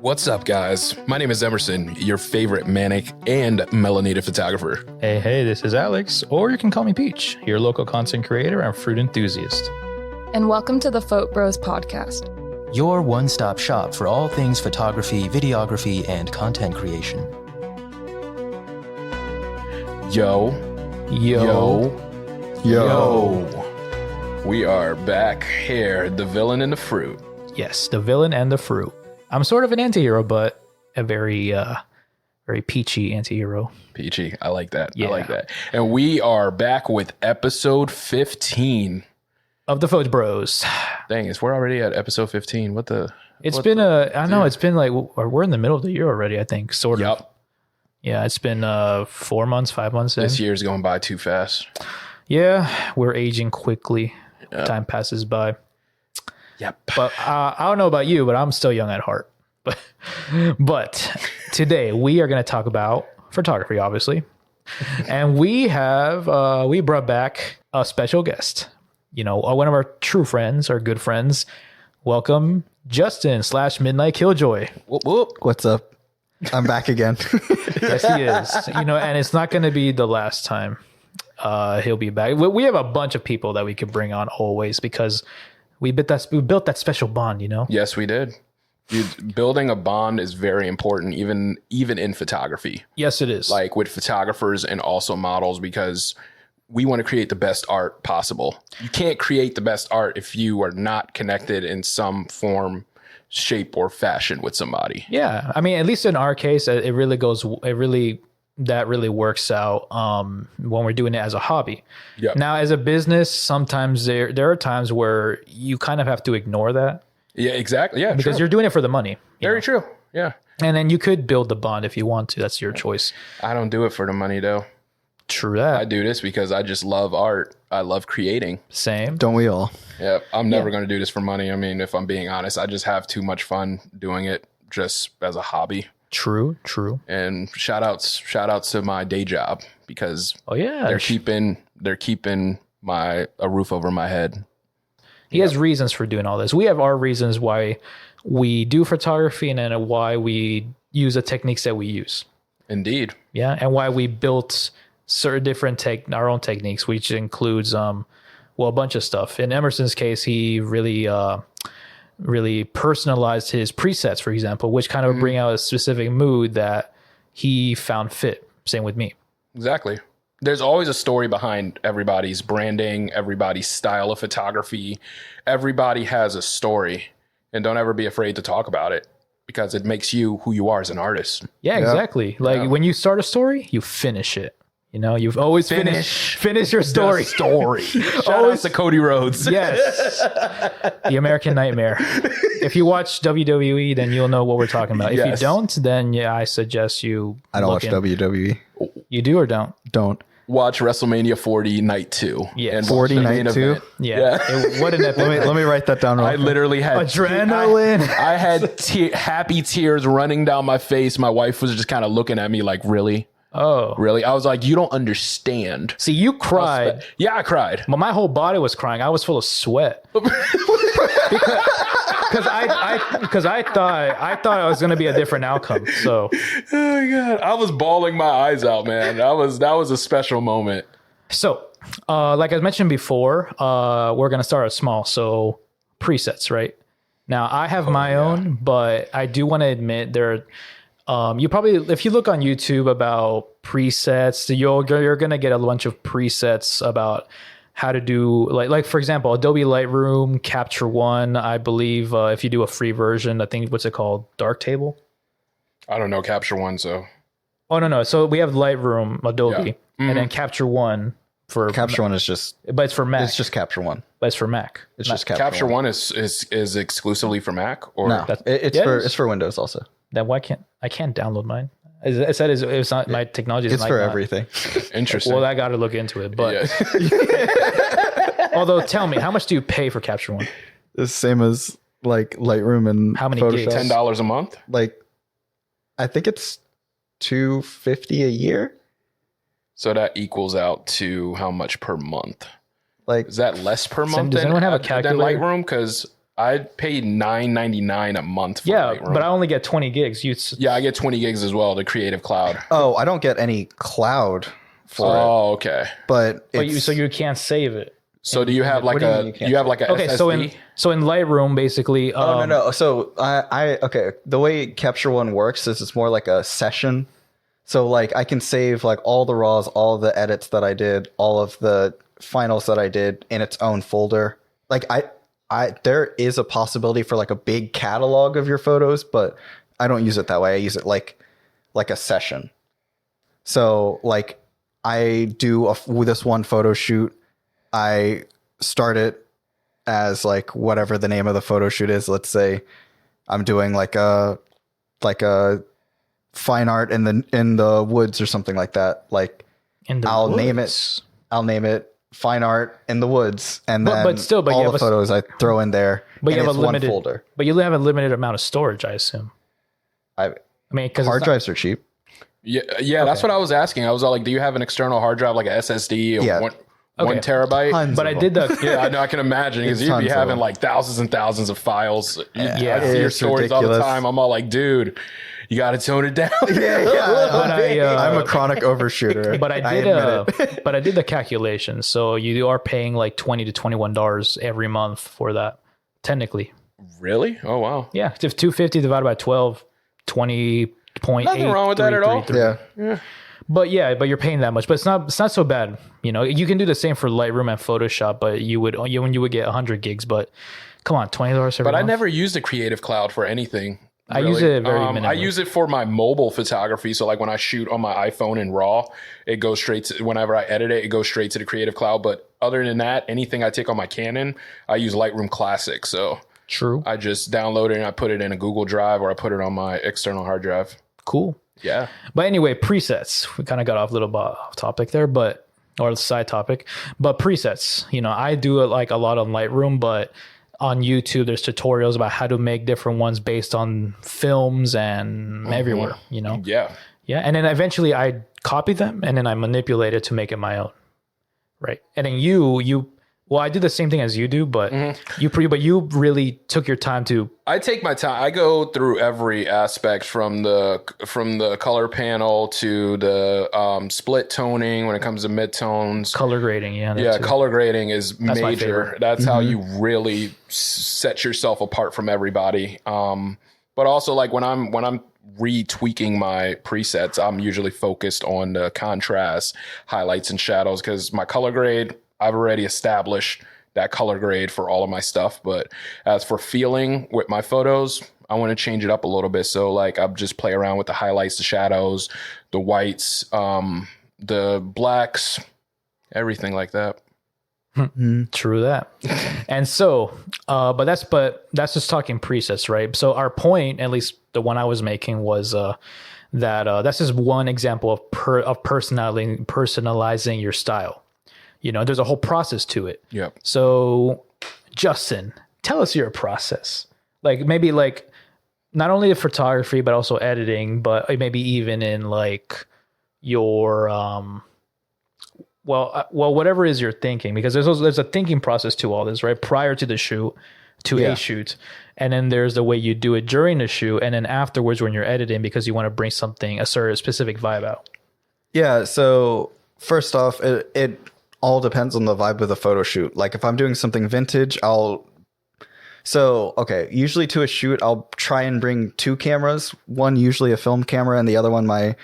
What's up, guys? My name is Emerson, your favorite manic and melanated photographer. Hey, this is Alex, or you can call me Peach, your local content creator and fruit enthusiast. And welcome to the Phot-Bros podcast. Your one-stop shop for all things photography, videography, and content creation. Yo. We are back here, the villain and the fruit. Yes, the villain and the fruit. I'm sort of an anti-hero, but a very peachy anti-hero. Peachy, I like that. Yeah. I like that. And we are back with episode 15 of the Phot-Bros. Dang, we're already at episode 15. It's been like, we're in the middle of the year already, I think, sort of. Yep. Yeah, it's been 4 months, 5 months in. This year's going by too fast. Yeah, we're aging quickly. Yep. Time passes by. Yep. But I don't know about you, but I'm still young at heart. But today we are going to talk about photography, obviously. And we brought back a special guest. You know, one of our true friends, our good friends. Welcome, Justin / Midnight Killjoy. Whoop, whoop. What's up? I'm back again. Yes, he is. You know, and it's not going to be the last time he'll be back. We have a bunch of people that we could bring on always because we built that special bond, you know? Yes, we did. Dude, building a bond is very important, even in photography. Yes, it is. Like with photographers and also models, because we want to create the best art possible. You can't create the best art if you are not connected in some form, shape, or fashion with somebody. Yeah, I mean, at least in our case, that really works out when we're doing it as a hobby. Yep. Now, as a business, sometimes there are times where you kind of have to ignore that. Yeah, exactly. Yeah, because you're doing it for the money. Very true. Yeah. And then you could build the bond if you want to. That's your choice. I don't do it for the money, though. True that. I do this because I just love art. I love creating. Same. Don't we all? Yeah, I'm never going to do this for money. I mean, if I'm being honest, I just have too much fun doing it just as a hobby. True. And shout outs to my day job because they're keeping a roof over my head. He has reasons for doing all this. We have our reasons why we do photography and then why we use the techniques that we use. Indeed. Yeah, and why we built certain different our own techniques, which includes a bunch of stuff. In Emerson's case, he really personalized his presets, for example, which kind of bring out a specific mood that he found fit. Same with me. Exactly. There's always a story behind everybody's branding, everybody's style of photography. Everybody has a story, and don't ever be afraid to talk about it because it makes you who you are as an artist. Yeah, exactly. Like when you start a story, you finish it. You know, you've always finish your story. Shout out to Cody Rhodes. Yes. The American Nightmare. If you watch WWE, then you'll know what we're talking about. If you don't, then I suggest you I don't watch WWE. You do or don't? Don't. Watch WrestleMania 40 Night 2. Yeah. 40 Night 2? Yeah. What an epic. Let me write that down. I literally had adrenaline. I had happy tears running down my face. My wife was just kind of looking at me like, really? Oh, really? I was like, you don't understand. See, you cried. Yeah, I cried. But my whole body was crying. I was full of sweat. Because I thought it was going to be a different outcome. So, oh my God, I was bawling my eyes out, man. That was a special moment. So, like I mentioned before, we're going to start small. So, presets, right? Now, I have my own, but I do want to admit there. You probably, if you look on YouTube about presets, you're gonna get a bunch of presets about how to do like for example, Adobe Lightroom, Capture One. I believe if you do a free version, I think what's it called, Darktable. I don't know Capture One, so. Oh no. So we have Lightroom, Adobe, and then Capture One for Capture One is just, but it's for Mac. It's just Capture One. But it's for Mac. It's just Capture One is exclusively for Mac, or no? It's for Windows also. Then why can't I download mine? I said it's not my technology. It's for everything. Interesting. Well, I got to look into it. But although, tell me, how much do you pay for Capture One? The same as like Lightroom and how many Photoshop. gigs? $10 a month. Like, I think it's $250 a year. So that equals out to how much per month? Like, is that less per month? Does anyone have a calculator? Than Lightroom? Because I paid $9.99 a month for Yeah, Lightroom. but I only get 20 gigs. Yeah, I get 20 gigs as well, the Creative Cloud. Oh, I don't get any cloud for it, Oh, okay. but but it's, you can't save it. So do you have like What do you mean a you can't you have like a Okay, SSD? so in Lightroom, basically. Oh no. So okay. The way Capture One works is it's more like a session. So like I can save like all the raws, all the edits that I did, all of the finals that I did in its own folder. Like I there is a possibility for like a big catalog of your photos, but I don't use it that way. I use it like a session. So like I do this one photo shoot. I start it as like whatever the name of the photo shoot is. Let's say I'm doing like a fine art in the woods or something like that. Like I'll name it fine art in the woods, and then all the photos I throw in there. But you have a limited one folder. But you have a limited amount of storage, I assume. I mean, because hard drives are cheap. Yeah, that's what I was asking. I was all like, do you have an external hard drive like a SSD? Yeah. One terabyte. Tons But of I did the Yeah, I know. I can imagine because you'd be tons of having them. like thousands and thousands of files. Yeah, I see your it's stories all the ridiculous. time. I'm all like, dude, you got to tone it down. I'm a chronic overshooter. But I did the calculation. So you are paying like $20 to $21 every month for that. Technically, Really? Oh wow. yeah. If 250 divided by 12, 20.8. Nothing wrong with that at all. Yeah. But you're paying that much. But it's not so bad. You know, you can do the same for Lightroom and Photoshop, but you would get 100 gigs. But come on, $20 every But I month. never used the Creative Cloud for anything. I use it very I minimally. use it for my mobile photography. So like when I shoot on my iPhone in RAW, it goes straight to, whenever I edit it, it goes straight to the Creative Cloud. But other than that, anything I take on my Canon, I use Lightroom Classic. So True. I just download it and I put it in a Google Drive or I put it on my external hard drive. Cool. Yeah. But anyway, presets. We kind of got off a little bit off topic there, or side topic. But presets, you know, I do like a lot on Lightroom, but on YouTube, there's tutorials about how to make different ones based on films and everywhere, you know? Yeah. Yeah. And then eventually I copy them and then I manipulate it to make it my own. Right. And then well, I do the same thing as you do, but you really took your time to. I take my time. I go through every aspect from the color panel to the split toning when it comes to midtones. Color grading, yeah. Yeah, too. color grading is my major. favorite. That's how you really set yourself apart from everybody. But also like when I'm retweaking my presets, I'm usually focused on the contrast, highlights, and shadows because my color grade, I've already established that color grade for all of my stuff. But as for feeling with my photos, I want to change it up a little bit. So like I'll just play around with the highlights, the shadows, the whites, the blacks, everything like that. True that. And so, but that's just talking presets, right? So our point, at least the one I was making, was that that's just one example of personalizing your style. You know, there's a whole process to it. Yep. So, Justin, tell us your process. Like maybe like not only the photography, but also editing, but maybe even in like your whatever is you're thinking, because there's a thinking process to all this, right? Prior to the shoot, a shoot, and then there's the way you do it during the shoot, and then afterwards when you're editing, because you want to bring a certain specific vibe out. Yeah. So first off, it all depends on the vibe of the photo shoot. Like if I'm doing something vintage, usually to a shoot, I'll try and bring two cameras, one usually a film camera and the other one my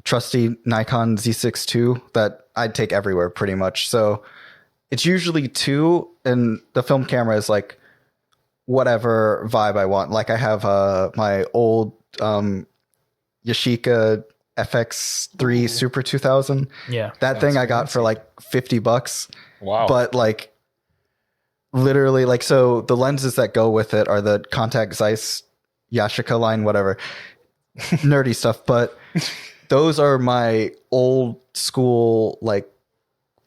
trusty Nikon Z6 II that I'd take everywhere pretty much. So it's usually two, and the film camera is like whatever vibe I want. Like I have my old Yashica FX3 Super 2000. Yeah. That thing I got for like $50. Wow. But like literally like, so the lenses that go with it are the Contact Zeiss Yashica line, whatever. Nerdy stuff. But those are my old school, like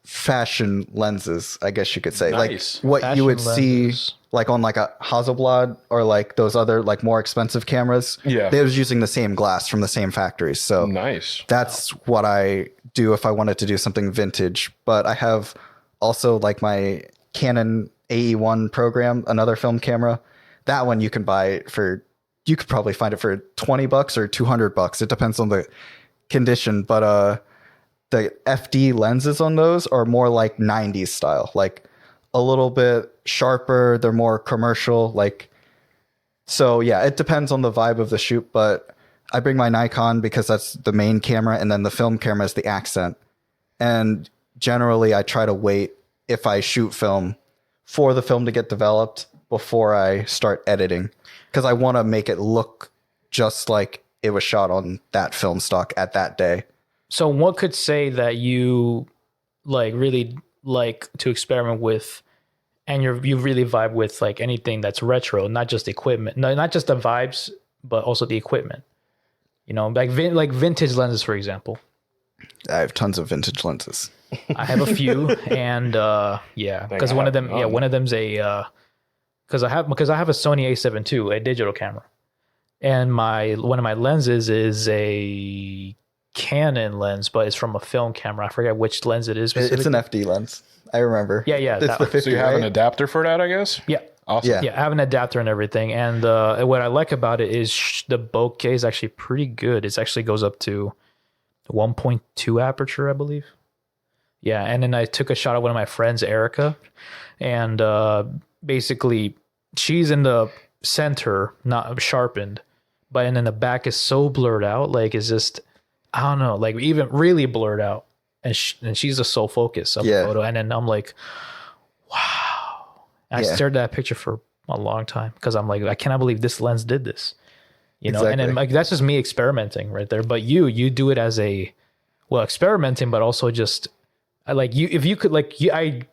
fashion lenses, I guess you could say. Nice. Like what Fashion you would lenses. see like on like a Hasselblad or like those other like more expensive cameras. Yeah. They was using the same glass from the same factories. So Nice. that's what I do if I wanted to do something vintage. But I have also like my Canon AE1 program, another film camera. That one you can buy for, you could probably find it for $20 or $200. It depends on the condition. But the FD lenses on those are more like 90s style, like a little bit sharper. They're more commercial. Like, so yeah, it depends on the vibe of the shoot. But I bring my Nikon because that's the main camera, and then the film camera is the accent. And generally, I try to wait, if I shoot film, for the film to get developed before I start editing, because I want to make it look just like it was shot on that film stock at that day. So what could say that you like really like to experiment with, and you really vibe with like anything that's retro, not just equipment, no, not just the vibes, but also the equipment. You know, like vintage lenses, for example. I have tons of vintage lenses. I have a few, and yeah, because one of them, one of them's a because I have a Sony A7 II, a digital camera, and one of my lenses is a Canon lens, but it's from a film camera. I forget which lens it is. It's an FD lens. I remember. Yeah. It's the 50. So you have an adapter for that, I guess? Yeah. Awesome. Yeah, I have an adapter and everything. And what I like about it is the bokeh is actually pretty good. It actually goes up to 1.2 aperture, I believe. Yeah, and then I took a shot of one of my friends, Erica, and basically she's in the center, not sharpened, but and then the back is so blurred out, like it's just, I don't know, like even really blurred out, and she's the sole focus of the photo, and then I'm like, wow. I stared at that picture for a long time because I'm like, I cannot believe this lens did this, you know. And then like that's just me experimenting right there. But you do it as a experimenting, but also just like you, if you could I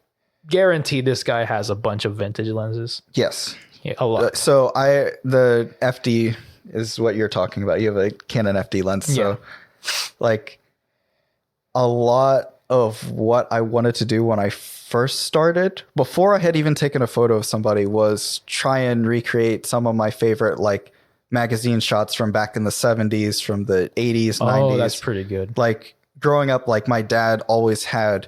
guarantee this guy has a bunch of vintage lenses. Yes, a lot. So the FD is what you're talking about. You have a Canon FD lens, so like a lot of what I wanted to do when I first started, before I had even taken a photo of somebody, was try and recreate some of my favorite like magazine shots from back in the 70s, from the 80s, 90s. Oh, that's pretty good. Like growing up, like my dad always had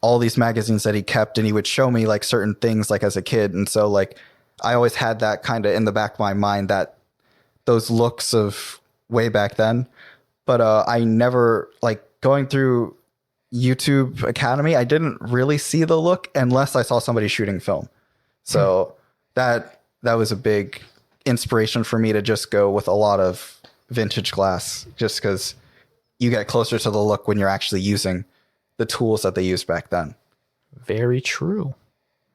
all these magazines that he kept, and he would show me like certain things like as a kid. And so like I always had that kind of in the back of my mind, that those looks of way back then. But I never, like going through YouTube Academy, I didn't really see the look unless I saw somebody shooting film. So that was a big inspiration for me to just go with a lot of vintage glass, just because you get closer to the look when you're actually using the tools that they used back then. Very true.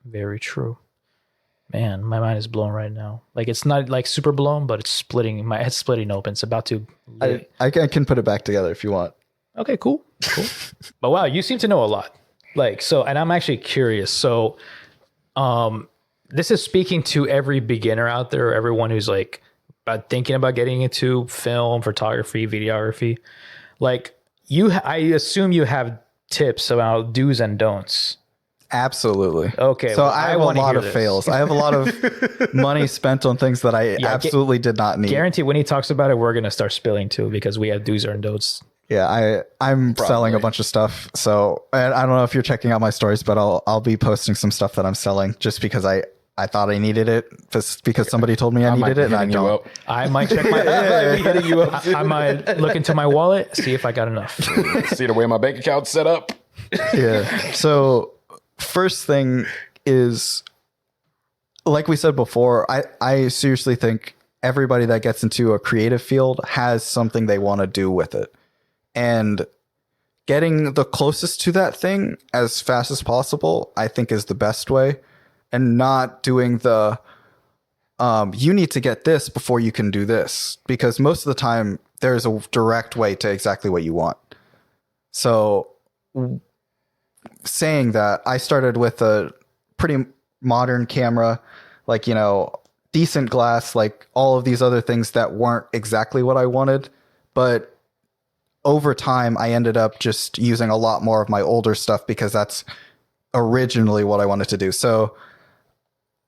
Very true. Man, my mind is blown right now. Like it's not like super blown, but it's splitting. My head's splitting open. It's about to. I can put it back together if you want. Okay, cool. But wow, you seem to know a lot. Like, so, and I'm actually curious. So, this is speaking to every beginner out there, everyone who's like thinking about getting into film, photography, videography. Like I assume you have tips about do's and don'ts. Absolutely. Okay. So I have a lot of fails. I have a lot of money spent on things that I absolutely did not need. Guarantee when he talks about it, we're going to start spilling too, because we have do's and don'ts. Yeah, I'm selling a bunch of stuff. So and I don't know if you're checking out my stories, but I'll be posting some stuff that I'm selling just because I thought I needed it, just because somebody told me I needed it, and I don't. I might check my. I might look into my wallet, see if I got enough. See the way my bank account's set up. Yeah. So first thing is, like we said before, I seriously think everybody that gets into a creative field has something they want to do with it. And getting the closest to that thing as fast as possible, I think, is the best way. And not doing the, you need to get this before you can do this. Because most of the time, there's a direct way to exactly what you want. So saying that, I started with a pretty modern camera, like, decent glass, like all of these other things that weren't exactly what I wanted. But over time, I ended up just using a lot more of my older stuff because that's originally what I wanted to do. So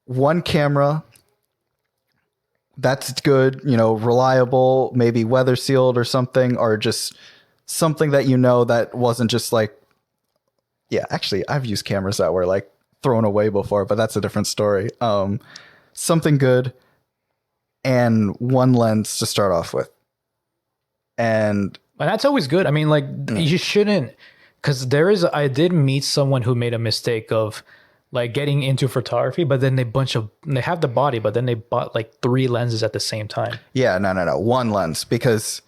one camera that's good, reliable, maybe weather sealed or something, or just something that that wasn't just like, yeah, actually I've used cameras that were like thrown away before, but that's a different story. Something good and one lens to start off with. And that's always good. I mean, like you shouldn't, because I did meet someone who made a mistake of like getting into photography, but then they have the body, but then they bought like 3 lenses at the same time. Yeah, no. One lens, because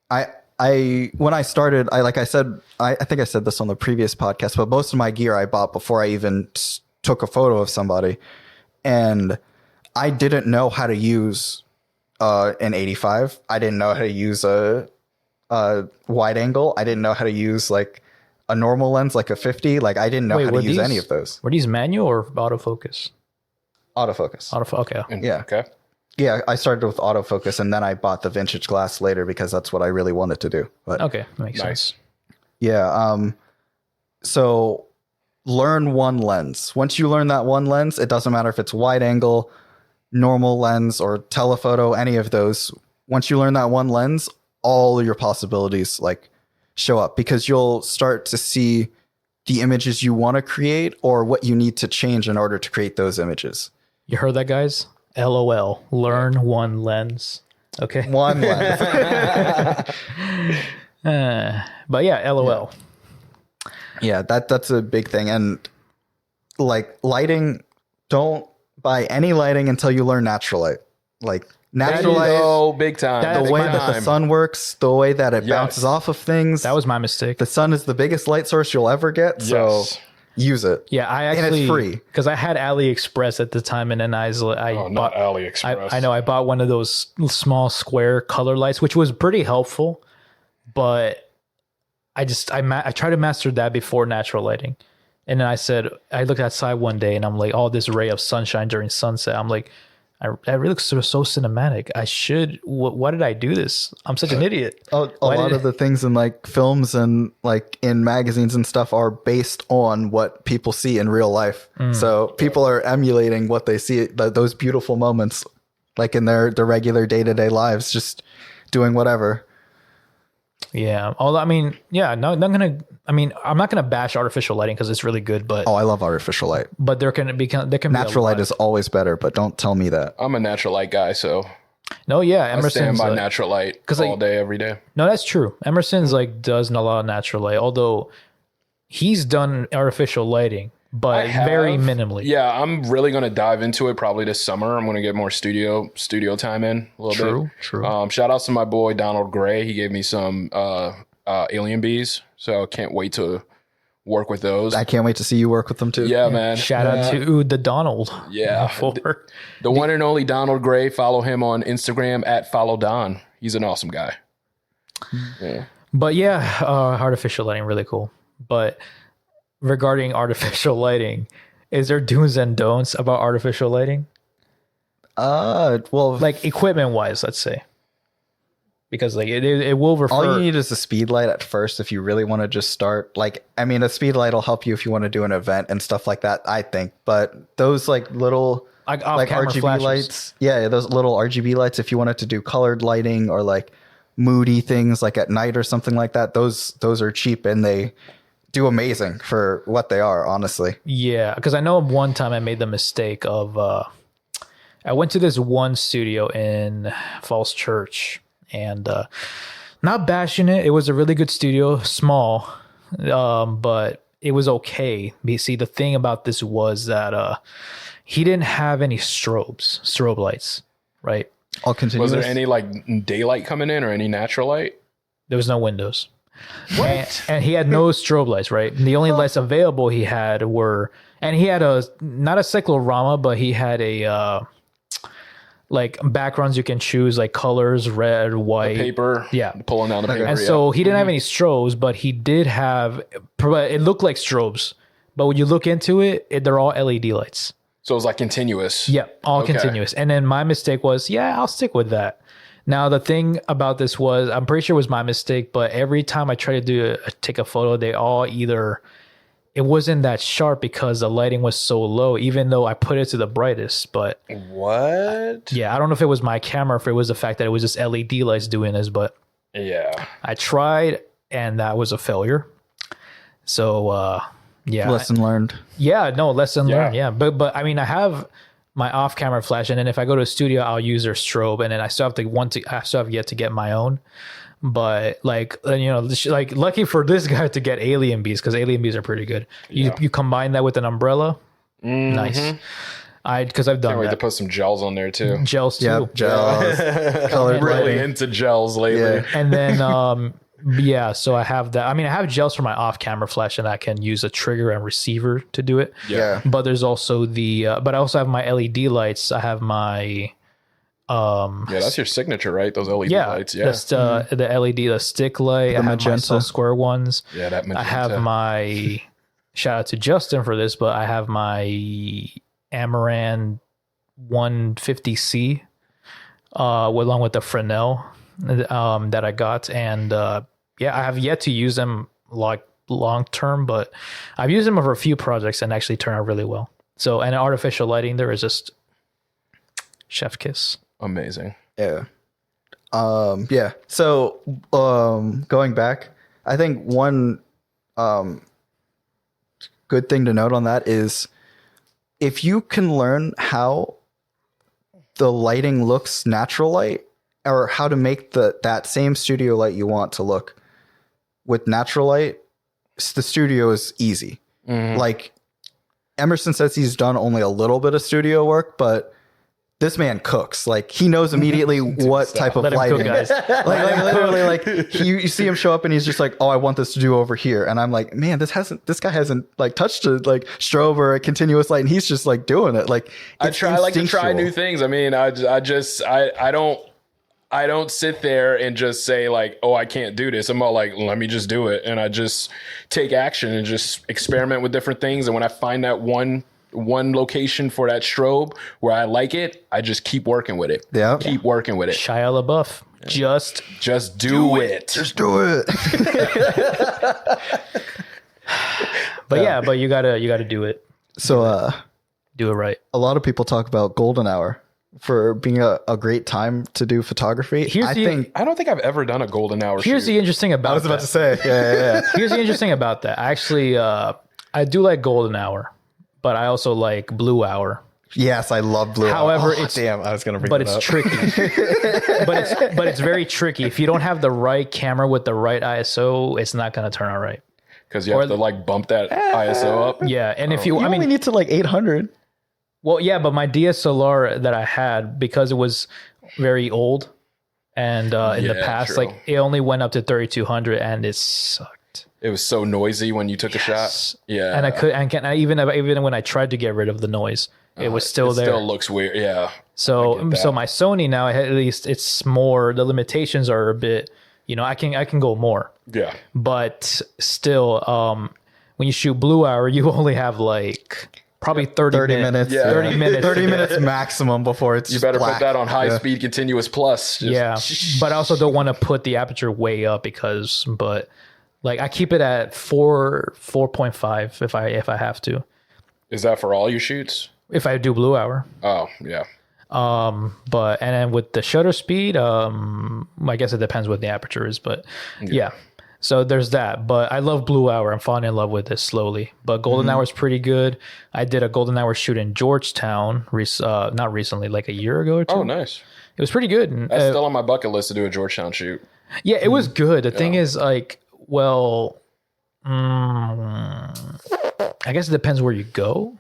when I started, I think I said this on the previous podcast, but most of my gear I bought before I even took a photo of somebody, and I didn't know how to use an 85. I didn't know how to use a wide angle. I didn't know how to use like a normal lens, like a 50. Like I didn't know how to use any of those. Were these manual or autofocus? Autofocus. Okay. Yeah. Okay. Yeah, I started with autofocus, and then I bought the vintage glass later because that's what I really wanted to do. But okay, makes sense. Yeah. So learn one lens. Once you learn that one lens, it doesn't matter if it's wide angle, normal lens, or telephoto, any of those. Once you learn that one lens, all your possibilities like show up, because you'll start to see the images you want to create or what you need to change in order to create those images. You heard that, guys? LOL. Learn one lens. Okay. One lens. But yeah, LOL. Yeah, that's a big thing. And like lighting, don't buy any lighting until you learn natural light. Like natural light, oh, big time. the way that the sun works, the way that it bounces off of things. That was my mistake. The sun is the biggest light source you'll ever get. So use it. Yeah, I actually, and it's free, because I had AliExpress at the time, and then not AliExpress. I know I bought one of those small square color lights, which was pretty helpful, but I tried to master that before natural lighting, and then I looked outside one day, and I'm like, oh, this ray of sunshine during sunset. I'm like, I really look so cinematic. Why did I do this? I'm such an idiot. A lot of the things in like films and like in magazines and stuff are based on what people see in real life. So people are emulating what they see, those beautiful moments, like in their regular day-to-day lives, just doing whatever. Yeah. I'm not gonna bash artificial lighting because it's really good, but I love artificial light. But there can be natural light is always better, but don't tell me that. I'm a natural light guy, so no, yeah, I stand by natural light all day, every day. No, that's true. Emerson's like does a lot of natural light, although he's done artificial lighting, but very minimally. Yeah, I'm really going to dive into it probably this summer. I'm going to get more studio time in a little bit. True. Shout out to my boy Donald Gray. He gave me some alien bees, so I can't wait to work with those. I can't wait to see you work with them too. Yeah, man. Shout out to the Donald. Yeah. The one and only Donald Gray. Follow him on Instagram at @followdon. He's an awesome guy. Yeah. But yeah, artificial lighting, really cool. But regarding artificial lighting, is there do's and don'ts about artificial lighting? Well, like equipment wise, let's say, because like it will refer. All you need is a speed light at first if you really want to just start. Like, I mean, a speed light will help you if you want to do an event and stuff like that, I think. But those like little like RGB flashes. lights, yeah, those little RGB lights, if you wanted to do colored lighting or like moody things like at night or something like that, those are cheap and they do amazing for what they are, honestly. Yeah, because I know one time I made the mistake of I went to this one studio in Falls Church, and not bashing it, it was a really good studio, small, but it was okay. You see, the thing about this was that he didn't have any strobe lights, right? I'll continue. Was there any like daylight coming in or any natural light? There was no windows. What? And he had no strobe lights, right? And the only lights available he had were, and he had not a cyclorama, but he had a like backgrounds you can choose, like colors, red, white, the paper, pulling down the paper. And so he didn't have any strobes, but he did have. It looked like strobes, but when you look into it, they're all LED lights. So it was like continuous. Yeah, all continuous. And then my mistake was, I'll stick with that. Now, the thing about this was, I'm pretty sure it was my mistake, but every time I tried to take a photo, they all it wasn't that sharp because the lighting was so low, even though I put it to the brightest. But what? Yeah, I don't know if it was my camera, if it was the fact that it was just LED lights doing this, but yeah, I tried and that was a failure. So Yeah. Lesson learned. Yeah, no, lesson Yeah. learned. Yeah. But I mean, I have my off-camera flash, and then if I go to a studio, I'll use their strobe, and then I still have yet to get my own. But like, like lucky for this guy to get alien bees, because alien bees are pretty good. You combine that with an umbrella. Nice. Because I've done Can't wait to that. put some gels on there too. Gels too. Yep, gels, color Really lighting. into gels lately. Yeah. And then yeah, so I have that. I mean, I have gels for my off-camera flash, and I can use a trigger and receiver to do it. Yeah. But there's also but I also have my LED lights. I have my Yeah, that's your signature, right? Those LED lights. Yeah. That's the LED, the stick light. I have my magenta. square ones. Yeah, that I magenta. have my shout out to Justin for this, but I have my Amaran 150C along with the Fresnel that I got, and yeah, I have yet to use them like long term, but I've used them for a few projects and actually turn out really well. So, and artificial lighting, there is just chef kiss. Amazing. Yeah. Yeah. So, going back, I think one good thing to note on that is if you can learn how the lighting looks natural light, or how to make that same studio light you want to look with natural light, the studio is easy. Like Emerson says he's done only a little bit of studio work, but this man cooks. Like he knows immediately what type of Let him lighting. cook, guys. like literally, like you see him show up and he's just like, "Oh, I want this to do over here," and I'm like, "Man, this guy hasn't like touched a like strobe or a continuous light, and he's just like doing it." Like I it's like to try instinctual. new things. I mean, I don't sit there and just say like, oh, I can't do this. I'm all like, let me just do it. And I just take action and just experiment with different things. And when I find that one location for that strobe where I like it, I just keep working with it. Yeah. Keep working with it. Shia LaBeouf, just Do it. Just do it. but yeah, but you gotta do it. So, Do it right. a lot of people talk about golden hour for being a great time to do photography. I don't think I've ever done a golden hour Here's shoot. the interesting about I was about to say, yeah. Here's the interesting about that. Actually, I do like golden hour, but I also like blue hour. Yes, I love blue. However, Oh, it's damn. I was gonna bring but that it's up. tricky. but it's very tricky. If you don't have the right camera with the right ISO, it's not gonna turn out right. Because you have to like bump that ISO up. Yeah, and if you, You I mean, only need to like 800. well, yeah, but my DSLR that I had, because it was very old, and in the Yeah, past, true. like it only went up to 3200, and it sucked. It was so noisy when you took a shot. Yeah. And even when I tried to get rid of the noise, it was still it there. still looks weird. Yeah. So get that. so my Sony now, at least it's more, the limitations are a bit, I can go more, Yeah. but still, when you shoot blue hour, you only have like probably 30 minutes. Yeah. 30 minutes. 30 minutes maximum before it's You better black. put that on high speed continuous plus. Just- Yeah, but I also don't want to put the aperture way up but like I keep it at 4.5 if I have to. Is that for all your shoots? If I do blue hour. Oh, yeah. But and then with the shutter speed, I guess it depends what the aperture is, but yeah. So there's that. But I love blue hour. I'm falling in love with this slowly. But golden hour is pretty good. I did a golden hour shoot in Georgetown, not recently, like a year ago or two. Oh, nice. It was pretty good. And, That's still on my bucket list to do a Georgetown shoot. yeah, it was good. The thing is, like, well, I guess it depends where you go.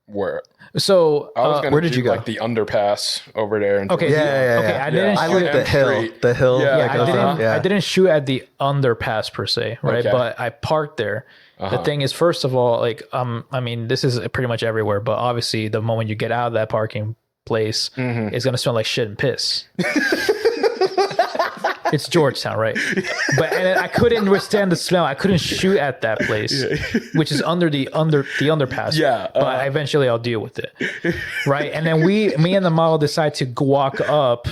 Where So I was going where to did do you go? like the underpass over there. And okay, Yeah. okay. I didn't. I shoot like the hill. Great. The hill. Yeah, that I goes didn't. up. Yeah. I didn't shoot at the underpass per se, right? Okay. But I parked there. The thing is, first of all, like, I mean, this is pretty much everywhere. But obviously, the moment you get out of that parking place, it's gonna smell like shit and piss. It's Georgetown, right? And I couldn't withstand the smell. I couldn't shoot at that place, which is under the underpass. Yeah, but eventually I'll deal with it, right? And then me and the model decide to walk up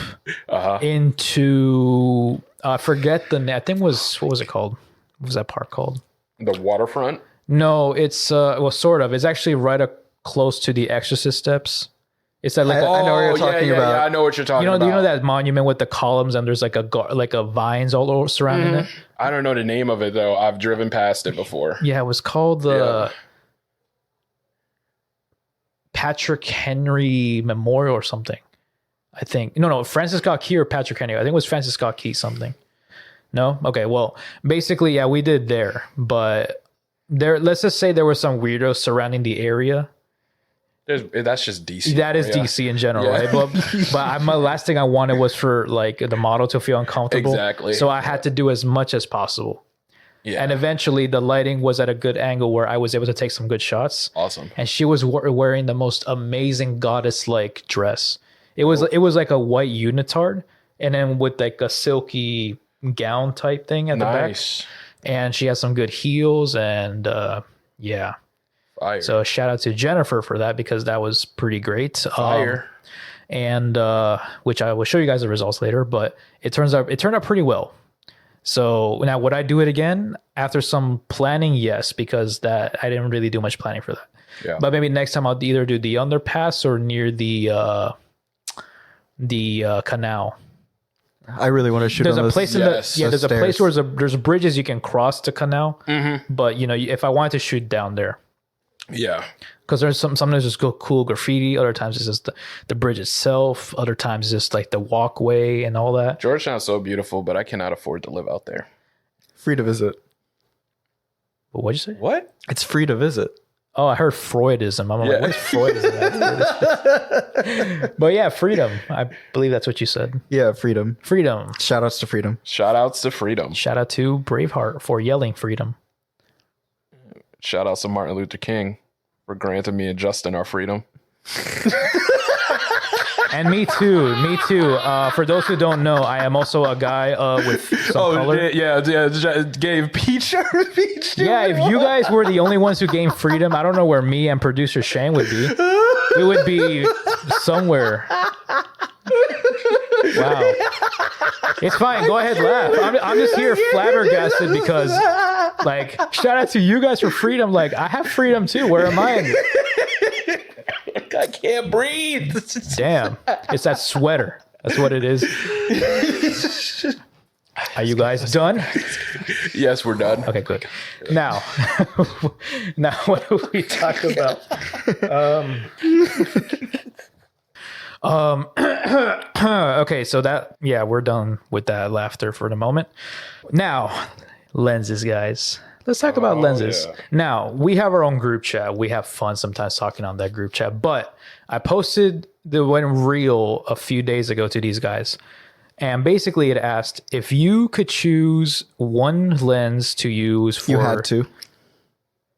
into forget the name. I think what was it called? What was that park called? the waterfront. No, it's well, sort of. It's actually right up close to the Exorcist steps. It's that like I know what you're talking about. Yeah, I know what you're talking about. you know that monument with the columns and there's like a vines all over surrounding it. I don't know the name of it though. I've driven past it before. Yeah, it was called the Patrick Henry Memorial or something. I think no, Francis Scott Key or Patrick Henry. I think it was Francis Scott Key something. No, okay. Well, basically, yeah, we did there, but there. Let's just say there were some weirdos surrounding the area. That's just DC. That is DC in general, right? But my last thing I wanted was for like the model to feel uncomfortable. Exactly. So I had to do as much as possible. Yeah. And eventually the lighting was at a good angle where I was able to take some good shots. Awesome. And she was wearing the most amazing goddess-like dress. It was like a white unitard and then with like a silky gown type thing at the back. And she has some good heels and yeah. Fire. So shout out to Jennifer for that because that was pretty great. Fire. And which I will show you guys the results later, but it turned out pretty well. So now would I do it again after some planning? Yes, because I didn't really do much planning for that. Yeah. But maybe next time I'll either do the underpass or near the canal. I really want to shoot. There's on a those, place in there's a place where there's bridges you can cross to canal. Mm-hmm. But if I wanted to shoot down there. Yeah. Because there's sometimes just go cool graffiti. Other times it's just the bridge itself. Other times it's just like the walkway and all that. Georgetown's so beautiful, but I cannot afford to live out there. Free to visit. What'd you say? What? It's free to visit. Oh, I heard Freudism. I'm like, what's Freudism? But yeah, freedom. I believe that's what you said. Yeah, freedom. Freedom. Shout outs to freedom. Shout outs to freedom. Shout out to Braveheart for yelling freedom. Shout outs to Martin Luther King for granting me and Justin our freedom. And me too. For those who don't know, I am also a guy with some color. Yeah, gave Peach. Yeah, if you guys were the only ones who gained freedom, I don't know where me and producer Shane would be. We would be somewhere. Wow. It's fine. Go ahead, laugh. I'm just here flabbergasted because, like, shout out to you guys for freedom. Like, I have freedom too. Where am I? I can't breathe. Damn. It's that sweater. That's what it is. Are you guys done? Yes, we're done. Okay, good. Now what do we talk about? Okay, so we're done with that laughter for the moment. Now, lenses, guys. Let's talk about lenses. Yeah. Now, we have our own group chat. We have fun sometimes talking on that group chat, but I posted the one reel a few days ago to these guys. And basically it asked if you could choose one lens to use for... You had to.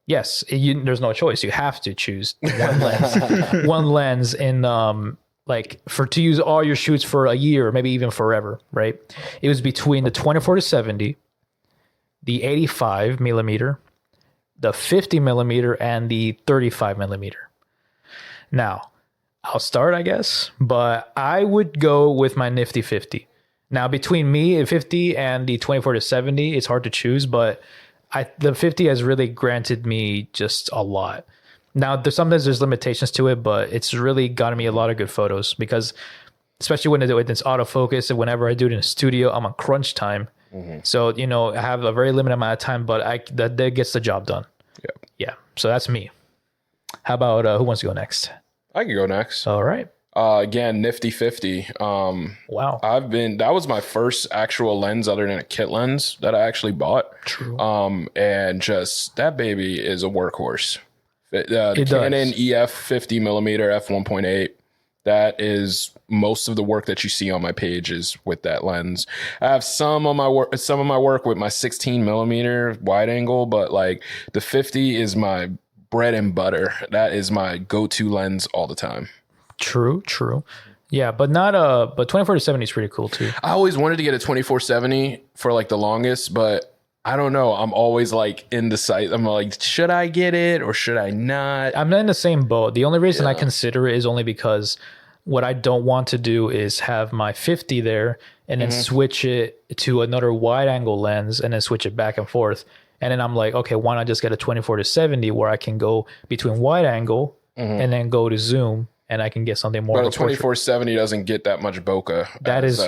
Yes, there's no choice. You have to choose one lens. One lens in to use all your shoots for a year or maybe even forever, right? It was between the 24-70, the 85 millimeter, the 50 millimeter, and the 35 millimeter. Now, I'll start, I guess, but I would go with my nifty 50. Now, between me, 50, and the 24-70, it's hard to choose, but the 50 has really granted me just a lot. Now, sometimes there's limitations to it, but it's really gotten me a lot of good photos because, especially when it's autofocus, and whenever I do it in a studio, I'm on crunch time. Mm-hmm. So, I have a very limited amount of time, but that gets the job done. Yeah. So that's me. How about who wants to go next? I can go next. All right. Again, nifty 50. Wow. That was my first actual lens other than a kit lens that I actually bought. True. And just that baby is a workhorse. The Canon does. EF 50 millimeter f1.8. That is most of the work that you see on my page is with that lens. I have some of my work with my 16 millimeter wide angle, but like the 50 is my bread and butter. That is my go-to lens all the time. True. Yeah, but 24-70 is pretty cool too. I always wanted to get a 24-70 for like the longest, but I don't know. I'm always like indecisive. I'm like, should I get it or should I not? I'm not in the same boat. The only reason I consider it is only because what I don't want to do is have my 50 there and then switch it to another wide angle lens and then switch it back and forth. And then I'm like, okay, why not just get a 24-70 where I can go between wide angle and then go to zoom and I can get something more. But a of a portrait. 2470 doesn't get that much bokeh. That is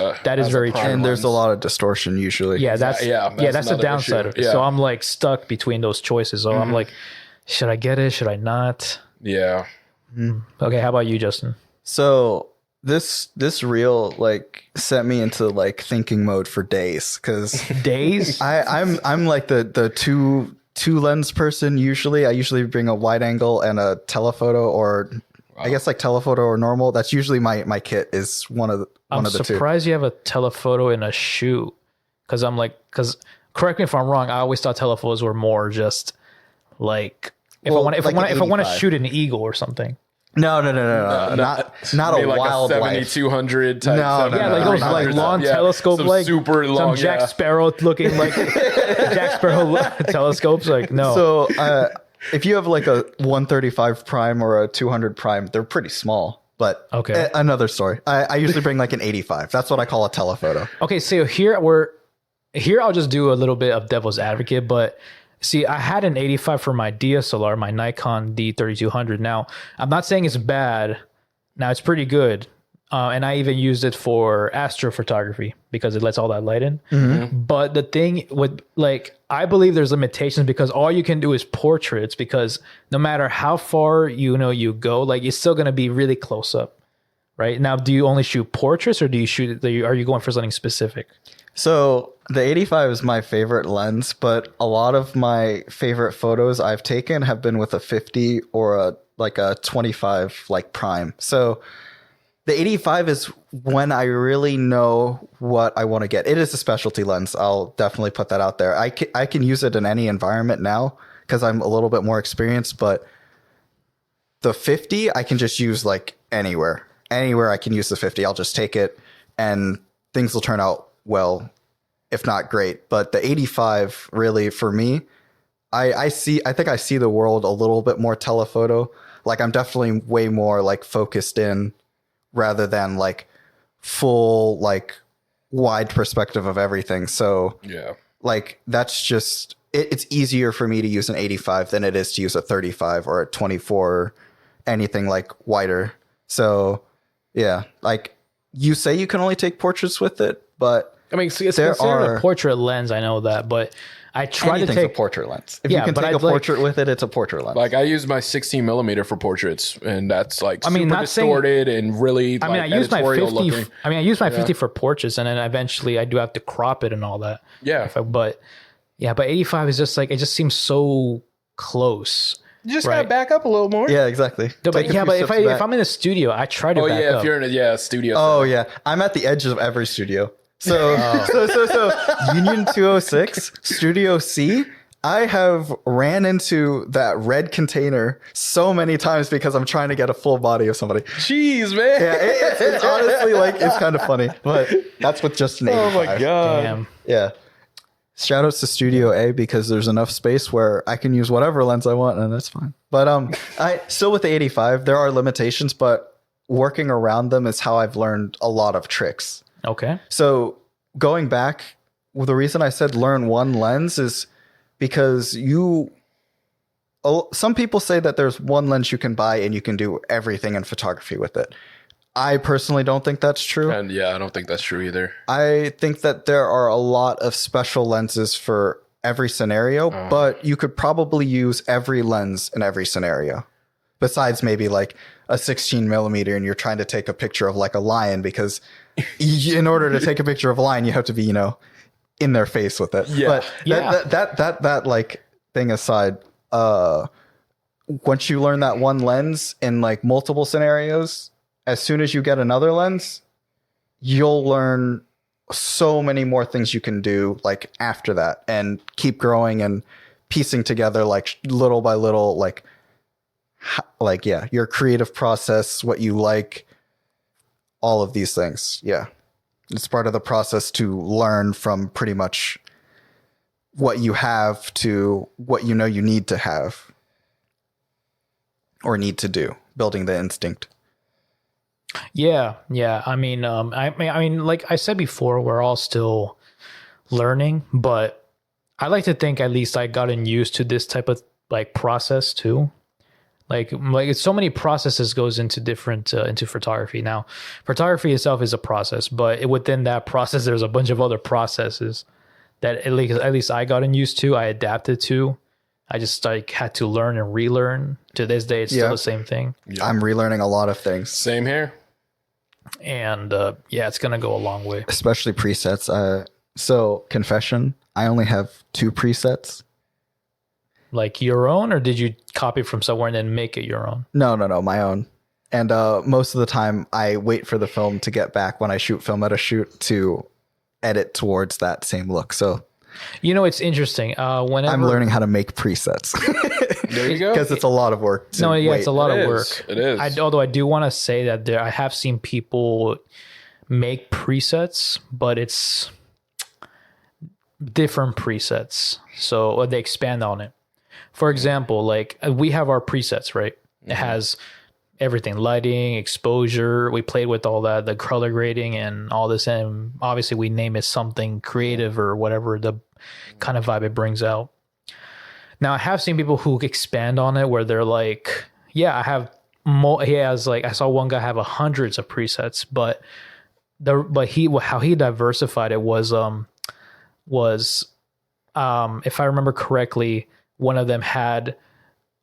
very true. And there's a lot of distortion usually. Yeah, that's the another downside issue. of it. So I'm like stuck between those choices. So I'm like, should I get it? Should I not? Yeah. Okay, how about you, Justin? So this reel like sent me into like thinking mode for days because Days? I'm like the two lens person usually. I usually bring a wide angle and a telephoto, or I guess like telephoto or normal. That's usually my kit is one of the I'm two. surprised you have a telephoto in a shoot, because correct me if I'm wrong. I always thought telephotos were more just like if I want to shoot an eagle or something. No, not a like wildlife. a 7200 type. No, Yeah, like those like long telescope, some like super long, some Jack Sparrow looking like Jack Sparrow telescopes. Like no, So if you have like a 135 prime or a 200 prime, they're pretty small. But Okay. Another story. I usually bring like an 85. That's what I call a telephoto. okay. So here I'll just do a little bit of devil's advocate, but see, I had an 85 for my DSLR, my Nikon D3200. Now, I'm not saying it's bad. Now, it's pretty good. And I even used it for astrophotography because it lets all that light in. But the thing with like, I believe there's limitations because all you can do is portraits, because no matter how far you go, like it's still going to be really close up. Right now, do you only shoot portraits or are you going for something specific? So the 85 is my favorite lens, but a lot of my favorite photos I've taken have been with a 50 or a 25 like prime. So the 85 is when I really know what I want to get. It is a specialty lens. I'll definitely put that out there. I can use it in any environment now because I'm a little bit more experienced, but the 50 I can just use like anywhere. Anywhere I can use the 50, I'll just take it and things will turn out well, if not great. But the 85 really for me, I think I see the world a little bit more telephoto. Like I'm definitely way more like focused in rather than like full like wide perspective of everything. So Yeah. like that's just it's easier for me to use an 85 than it is to use a 35 or a 24 or anything like wider. So yeah, like you say you can only take portraits with it, but I mean, it's considered a portrait lens. I know that, but I try to anything's take a portrait lens. If Yeah, you can but take I'd a like- portrait with it, it's a portrait lens. Like I use my 16 millimeter for portraits, and that's like super not saying- distorted and really. I mean, like, I use my 50. editorial-looking. I use my 50 for portraits, and then eventually I do have to crop it and all that. Yeah, But 85 is just like it just seems so close. you just Right. gotta back up a little more. yeah, exactly. But Take a few but steps if back. I'm in the studio, I try to Oh back yeah, up. if you're in a studio. Oh yeah, I'm at the edge of every studio. So so Union 206 Studio C. I have ran into that red container so many times because I'm trying to get a full body of somebody. Jeez, man. Yeah, it's honestly like it's kind of funny, but that's with just an 85. Oh my god. Damn. Yeah. Shout outs to Studio A because there's enough space where I can use whatever lens I want and that's fine. But I still with the 85, there are limitations, but working around them is how I've learned a lot of tricks. Okay. So going back, well, the reason I said learn one lens is because some people say that there's one lens you can buy and you can do everything in photography with it. I personally don't think that's true. And yeah, I don't think that's true either. I think that there are a lot of special lenses for every scenario, but you could probably use every lens in every scenario. Besides maybe like a 16 millimeter and you're trying to take a picture of like a lion because in order to take a picture of a lion, you have to be, in their face with it. Yeah. But that like thing aside, once you learn that one lens in like multiple scenarios, as soon as you get another lens, you'll learn so many more things you can do like after that and keep growing and piecing together like little by little, like, yeah, your creative process, what you like, all of these things. Yeah. It's part of the process to learn from pretty much what you have to what you know you need to have or need to do, building the instinct. Yeah. I mean, like I said before, we're all still learning, but I like to think at least I gotten used to this type of like process too. Like it's so many processes goes into different into photography. Now, photography itself is a process, but within that process, there's a bunch of other processes that at least I gotten used to. I adapted to. I just like had to learn and relearn. To this day, it's still the same thing. Yeah. I'm relearning a lot of things. Same here. And yeah, it's gonna go a long way. Especially presets. So confession, I only have 2 presets. Like your own, or did you copy from somewhere and then make it your own? No, my own. And most of the time, I wait for the film to get back when I shoot film at a shoot to edit towards that same look. So, you know, it's interesting. Whenever I'm learning how to make presets. There you go. Because it's a lot of work. It's a lot of work. It is. Although I do want to say that I have seen people make presets, but it's different presets. So they expand on it. For example, like we have our presets, right? It has everything, lighting, exposure. We played with all that, the color grading and all this. And obviously we name it something creative or whatever the kind of vibe it brings out. Now I have seen people who expand on it where they're like, yeah, I have more. He has like, I saw one guy have hundreds of presets, but how he diversified it was if I remember correctly, one of them had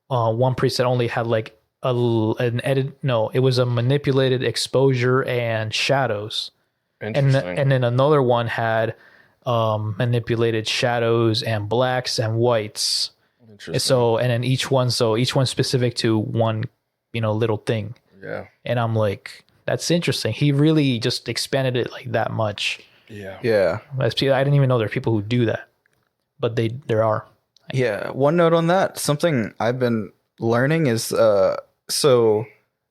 one preset only had like an edit. No, it was a manipulated exposure and shadows. And then another one had manipulated shadows and blacks and whites. So, and then each one specific to one, little thing. Yeah. And I'm like, that's interesting. He really just expanded it like that much. Yeah. Yeah. I didn't even know there are people who do that, but there are. Yeah. One note on that, something I've been learning is, so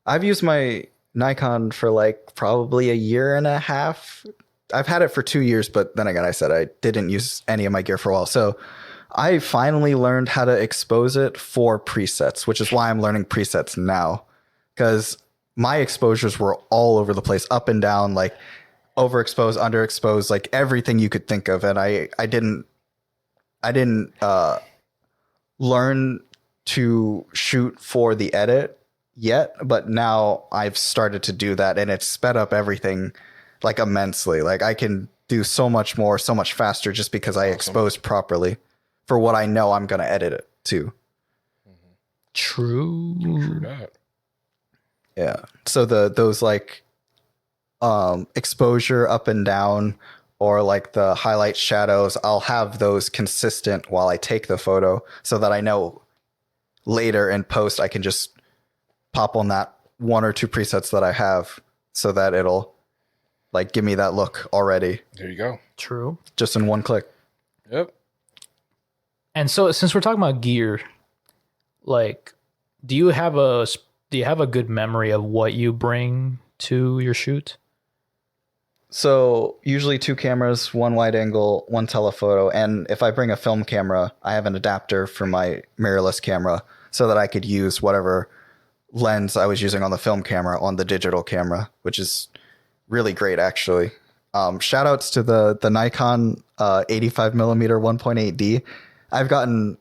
I've used my Nikon for like probably a year and a half. I've had it for 2 years, but then again, I said I didn't use any of my gear for a while. So I finally learned how to expose it for presets, which is why I'm learning presets now, because my exposures were all over the place, up and down, like overexposed, underexposed, like everything you could think of. And I didn't learn to shoot for the edit yet, but now I've started to do that, and it's sped up everything like immensely. Like I can do so much more, so much faster, just because I exposed properly for what I know I'm going to edit it to. True that. Yeah. So those like exposure up and down, or like the highlight shadows, I'll have those consistent while I take the photo, so that I know later in post I can just pop on that 1 or 2 presets that I have, so that it'll like give me that look already. There you go. True. Just in one click. Yep. And so since we're talking about gear, like, do you have a good memory of what you bring to your shoot? So usually 2 cameras, 1 wide angle, 1 telephoto. And if I bring a film camera, I have an adapter for my mirrorless camera, so that I could use whatever lens I was using on the film camera on the digital camera, which is really great, actually. Shout outs to the Nikon 85mm 1.8D. I've gotten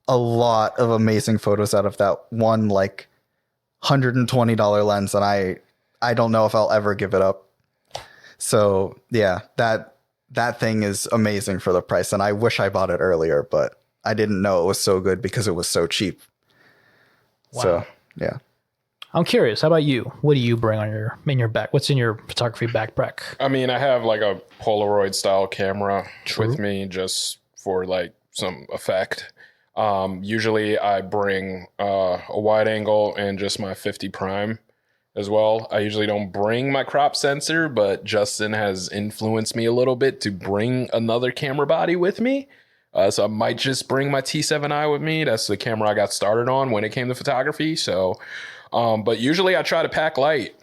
a lot of amazing photos out of that one like $120 lens, and I don't know if I'll ever give it up. So yeah, that thing is amazing for the price, and I wish I bought it earlier, but I didn't know it was so good because it was so cheap. Wow. So yeah. I'm curious. How about you? What do you bring in your back? What's in your photography backpack? I mean, I have like a Polaroid style camera with me just for like some effect. Usually I bring a wide angle and just my 50 prime as well. I usually don't bring my crop sensor, but Justin has influenced me a little bit to bring another camera body with me. So I might just bring my T7i with me. That's the camera I got started on when it came to photography. So, but usually I try to pack light.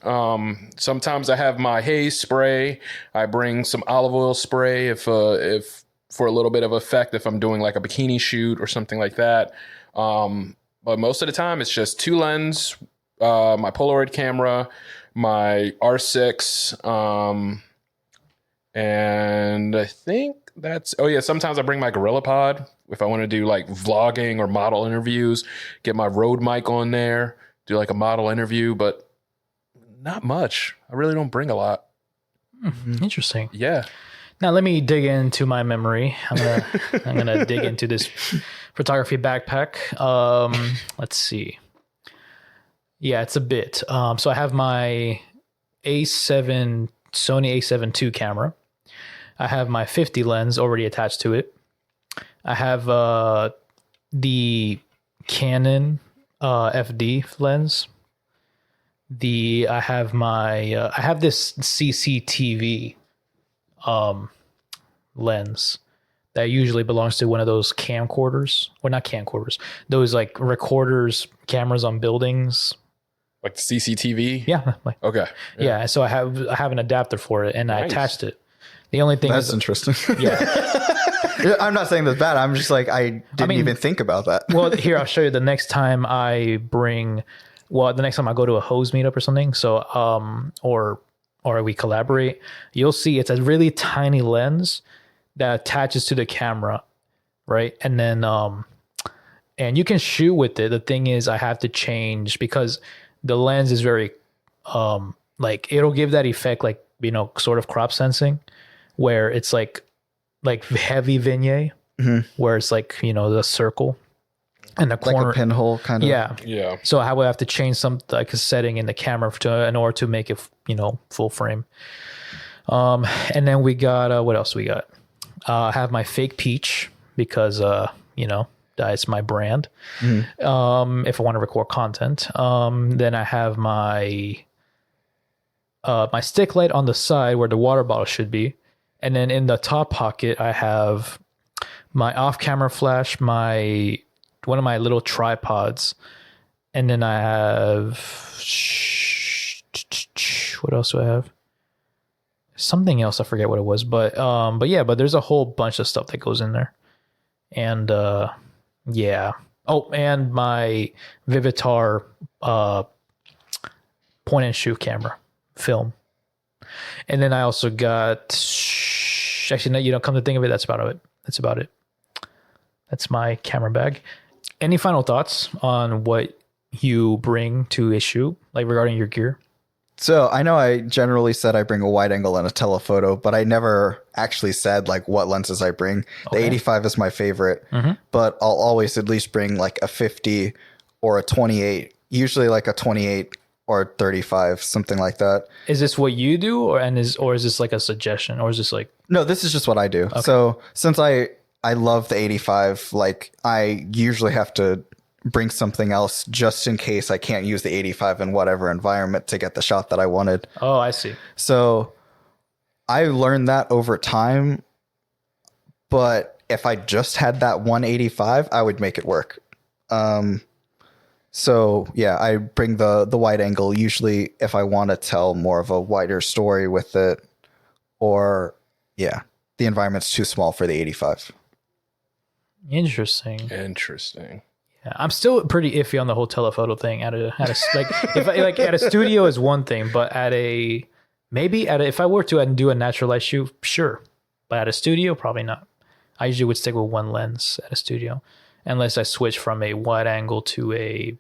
Sometimes I have my haze spray. I bring some olive oil spray if for a little bit of effect, if I'm doing like a bikini shoot or something like that. But most of the time it's just 2 lens, my Polaroid camera, my R6, And I think sometimes I bring my GorillaPod if I want to do like vlogging or model interviews, get my Rode mic on there, do like a model interview, but not much. I really don't bring a lot. Interesting. Yeah. Now let me dig into my memory. I'm gonna dig into this photography backpack. Let's see. Yeah, it's a bit. So I have my Sony A7 II camera. I have my 50 lens already attached to it. I have the Canon FD lens. I have this CCTV lens that usually belongs to one of those camcorders, or not camcorders, those like recorders, cameras on buildings. Like the CCTV? Yeah. Okay. Yeah. So I have an adapter for it, and I Nice. attached it. The only thing That's is, interesting. yeah. I'm not saying that's bad. I'm just like, I didn't even think about that. Well, here, I'll show you the next time I go to a hose meetup or something. So, or we collaborate, you'll see it's a really tiny lens that attaches to the camera. Right. And then, and you can shoot with it. The thing is, I have to change because the lens is very, like it'll give that effect, like, sort of crop sensing, where it's like heavy vignette, where it's like, the circle and the corner, like a pinhole kind of. Yeah. Yeah. So I would have to change some like a setting in the camera in order to make it, full frame. And then we got, what else we got? I have my fake peach because, that's my brand. If I want to record content. Then I have my stick light on the side where the water bottle should be. And then in the top pocket, I have my off-camera flash, one of my little tripods, and then I have what else do I have? Something else, I forget what it was, but there's a whole bunch of stuff that goes in there, and yeah. Oh, and my Vivitar point and shoot camera film. And then I also got, actually, no, come to think of it, that's about it. That's my camera bag. Any final thoughts on what you bring to a shoot, like regarding your gear? So I know I generally said I bring a wide angle and a telephoto, but I never actually said like what lenses I bring. The 85 is my favorite, but I'll always at least bring like a 50 or a 28, usually like a 28 or 35, something like that. Is this what you do, or is this like a suggestion, or is this like... No, this is just what I do. Okay. So since I love the 85, like I usually have to bring something else just in case I can't use the 85 in whatever environment to get the shot that I wanted. Oh, I see. So I learned that over time, but if I just had that 185, I would make it work. So yeah, I bring the wide angle usually if I want to tell more of a wider story with it, or yeah, the environment's too small for the 85. Interesting. Yeah, I'm still pretty iffy on the whole telephoto thing. At a studio is one thing, but if I were to do a natural light shoot, sure, but at a studio, probably not. I usually would stick with one lens at a studio, unless I switch from a wide angle to a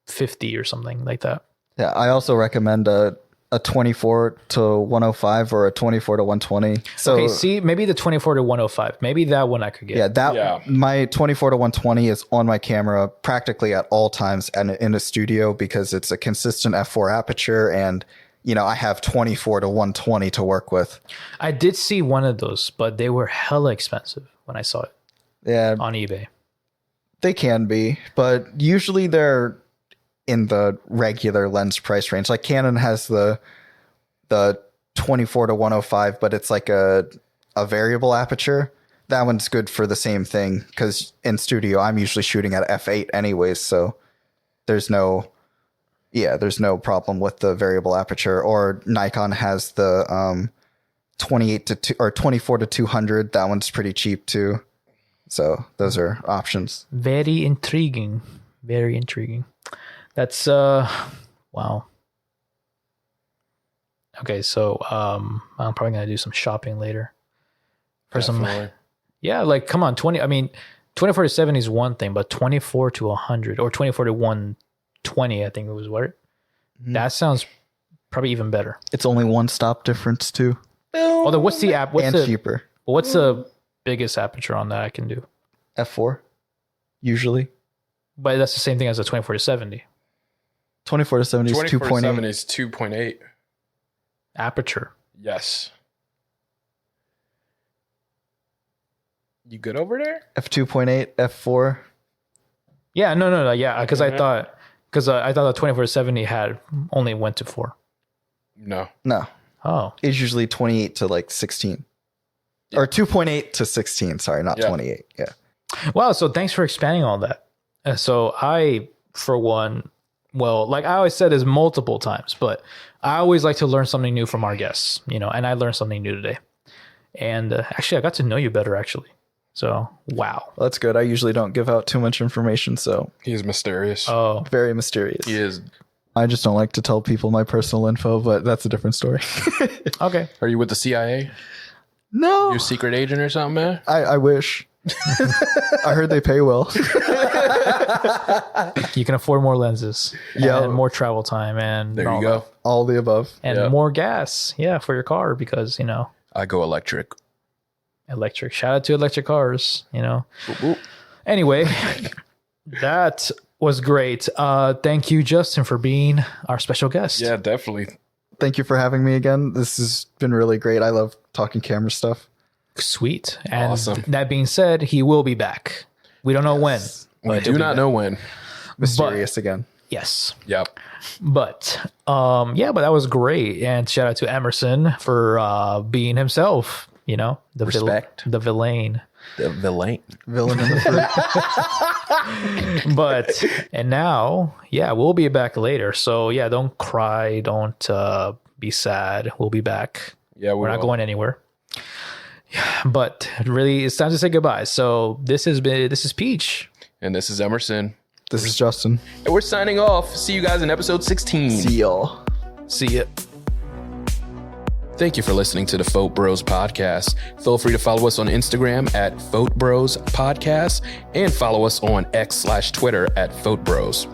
50 or something like that. Yeah, I also recommend a 24 to 105 or a 24 to 120. So okay, see, maybe the 24 to 105, maybe that one I could get. My 24 to 120 is on my camera practically at all times and in a studio because it's a consistent f4 aperture, and I have 24 to 120 to work with. I did see one of those, but they were hella expensive when I saw it. Yeah, on eBay. They can be, but usually they're in the regular lens price range. Like Canon has the 24 to 105, but it's like a variable aperture. That one's good for the same thing because in studio I'm usually shooting at f8 anyways, so there's no problem with the variable aperture. Or Nikon has the 28 to 2 or 24 to 200. That one's pretty cheap too. So those are options. Very intriguing. That's wow. Okay, so I'm probably gonna do some shopping later. For Definitely. yeah, like come on, 24 to 70 is one thing, but 24 to 100 or 24 to 120, I think it was what. That sounds probably even better. It's only one stop difference too, Although, what's the app? and cheaper. What's the biggest aperture on that I can do? F4 usually. But that's the same thing as a 24 to 70 24 to 70 is 24/7 2.8. is 2.8. aperture. Yes. You good over there? F2.8, F4. Yeah, no, yeah, because I Mhm. thought the 24 to 70 had only went to 4. No. No, Oh, it's usually 28 to like 16. Or 2.8 to 16. Sorry, not Yeah. 28. Yeah. wow. So thanks for expanding on that. So I, for one, well, like I always said this multiple times, but I always like to learn something new from our guests, and I learned something new today. And actually, I got to know you better, actually. So, wow. Well, that's good. I usually don't give out too much information, so He is mysterious. Oh, very mysterious. He is. I just don't like to tell people my personal info, but that's a different story. okay. Are you with the CIA? No, You a secret agent or something, man? I wish. I heard they pay well. You can afford more lenses, Yeah. and more travel time, and There all you go. All the above. that. And Yeah. more gas, for your car because I go electric. electric. Shout out to electric cars. Whoop, whoop. Anyway, that was great. Thank you, Justin, for being our special guest. Yeah, definitely. Thank you for having me again. This has been really great. I love talking camera stuff. Sweet. And Awesome. that being said, he will be back. We don't know when. We but do he'll be not back. know when. Mysterious again. Yes. Yep. But but that was great. And shout out to Emerson for being himself, the Respect. the villain. The villain. Villain in the fruit. But and now, we'll be back later. So don't cry, don't be sad. We'll be back. Yeah, We're not going anywhere. But really, it's time to say goodbye. So this is Peach. And this is Emerson. This is Justin. And we're signing off. See you guys in episode 16. See y'all. See ya. Thank you for listening to the Phot-Bros podcast. Feel free to follow us on Instagram at Phot-Bros podcast and follow us on X/Twitter at Phot-Bros.